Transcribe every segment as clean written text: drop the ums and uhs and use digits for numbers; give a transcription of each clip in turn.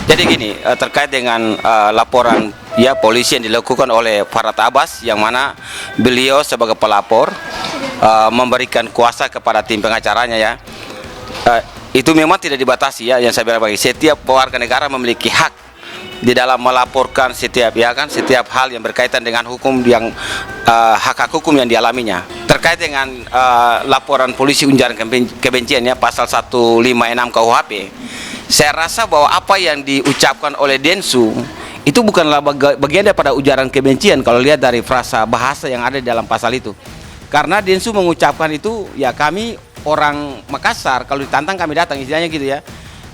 Jadi gini, terkait dengan laporan ya polisi yang dilakukan oleh Farhad Abbas, yang mana beliau sebagai pelapor memberikan kuasa kepada tim pengacaranya ya, itu memang tidak dibatasi ya. Yang saya bilang bagi setiap warga negara memiliki hak di dalam melaporkan setiap setiap hal yang berkaitan dengan hukum yang hak-hak hukum yang dialaminya. Terkait dengan laporan polisi ujaran kebencian ya, pasal 156 KUHP, saya rasa bahwa apa yang diucapkan oleh Densu itu bukanlah bagian daripada ujaran kebencian kalau lihat dari frasa bahasa yang ada di dalam pasal itu. Karena Densu mengucapkan itu, ya kami orang Makassar, kalau ditantang kami datang, istilahnya gitu ya.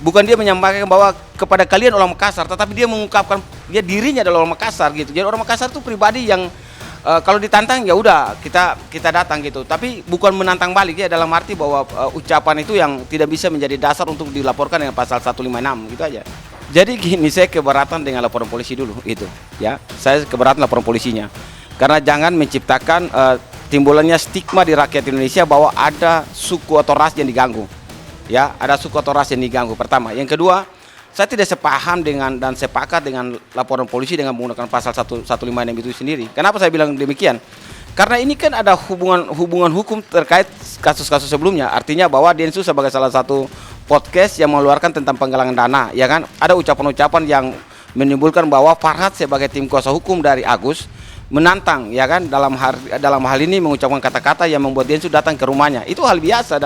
Bukan dia menyampaikan bahwa kepada kalian orang Makassar, tetapi dia mengungkapkan dia dirinya adalah orang Makassar gitu. Jadi orang Makassar itu pribadi yang kalau ditantang ya udah kita datang gitu. Tapi bukan menantang balik ya, dalam arti bahwa ucapan itu yang tidak bisa menjadi dasar untuk dilaporkan dengan pasal 156 gitu aja. Jadi gini, saya keberatan dengan laporan polisi dulu itu ya. Saya keberatan laporan polisinya. Karena jangan menciptakan timbulannya stigma di rakyat Indonesia bahwa ada suku atau ras yang diganggu. Ya, ada suku atau ras yang diganggu pertama. Yang kedua, saya tidak sepaham dengan dan sepakat dengan laporan polisi dengan menggunakan pasal 156 itu sendiri. Kenapa saya bilang demikian? Karena ini kan ada hubungan hukum terkait kasus-kasus sebelumnya. Artinya bahwa Densus sebagai salah satu podcast yang mengeluarkan tentang penggalangan dana, ya kan? Ada ucapan-ucapan yang menimbulkan bahwa Farhad sebagai tim kuasa hukum dari Agus menantang, ya kan? Dalam hal ini mengucapkan kata-kata yang membuat Densus datang ke rumahnya. Itu hal biasa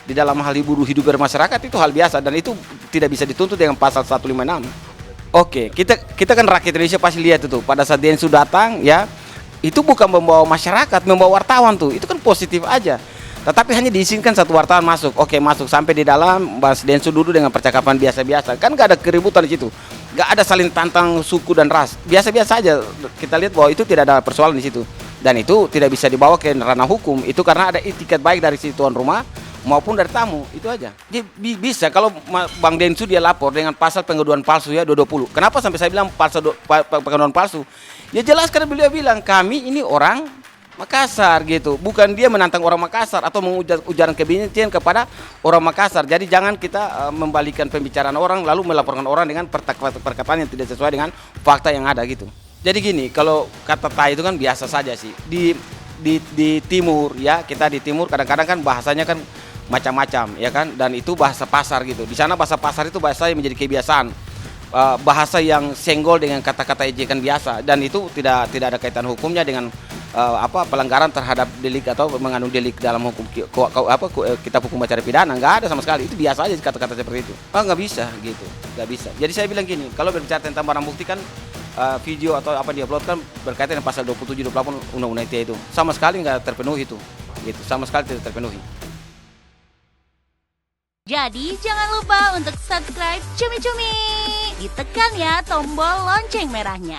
di dalam hal hidup bermasyarakat, itu hal biasa dan itu tidak bisa dituntut dengan pasal 156. Oke, kita kan rakyat Indonesia pasti lihat itu pada saat Densus datang ya, itu bukan membawa masyarakat, membawa wartawan tuh. Itu kan positif aja. Tetapi hanya diizinkan satu wartawan masuk. Oke, masuk sampai di dalam, Mas Densus duduk dengan percakapan biasa-biasa. Kan gak ada keributan di situ. Gak ada saling tantang suku dan ras. Biasa-biasa aja. Kita lihat bahwa itu tidak ada persoalan di situ. Dan itu tidak bisa dibawa ke ranah hukum. Itu karena ada etiket baik dari si tuan rumah maupun dari tamu, itu aja. Jadi bisa kalau Bang Densu dia lapor dengan pasal pengaduan palsu ya 220. Kenapa sampai saya bilang pengaduan palsu? Ya jelas karena beliau bilang kami ini orang Makassar gitu. Bukan dia menantang orang Makassar atau mengujaran kebencian kepada orang Makassar. Jadi jangan kita membalikan pembicaraan orang lalu melaporkan orang dengan perkataan yang tidak sesuai dengan fakta yang ada gitu. Jadi gini, kalau kata tai itu kan biasa saja sih. Di timur ya, kita di timur kadang-kadang kan bahasanya kan macam-macam ya kan, dan itu bahasa pasar gitu. Di sana bahasa pasar itu bahasa yang menjadi kebiasaan, bahasa yang senggol dengan kata-kata ejekan biasa, dan itu tidak ada kaitan hukumnya dengan pelanggaran terhadap delik atau mengandung delik dalam hukum kitab hukum acara pidana. Nggak ada sama sekali, itu biasa aja kata-kata seperti itu. Nggak bisa gitu, nggak bisa. Jadi saya bilang gini, kalau berbicara tentang barang bukti kan video atau apa dia upload kan berkaitan dengan pasal 27 28 undang-undang ITE itu sama sekali nggak terpenuhi itu gitu, sama sekali tidak terpenuhi. Jadi jangan lupa untuk subscribe Cumi Cumi. Ditekan ya tombol lonceng merahnya.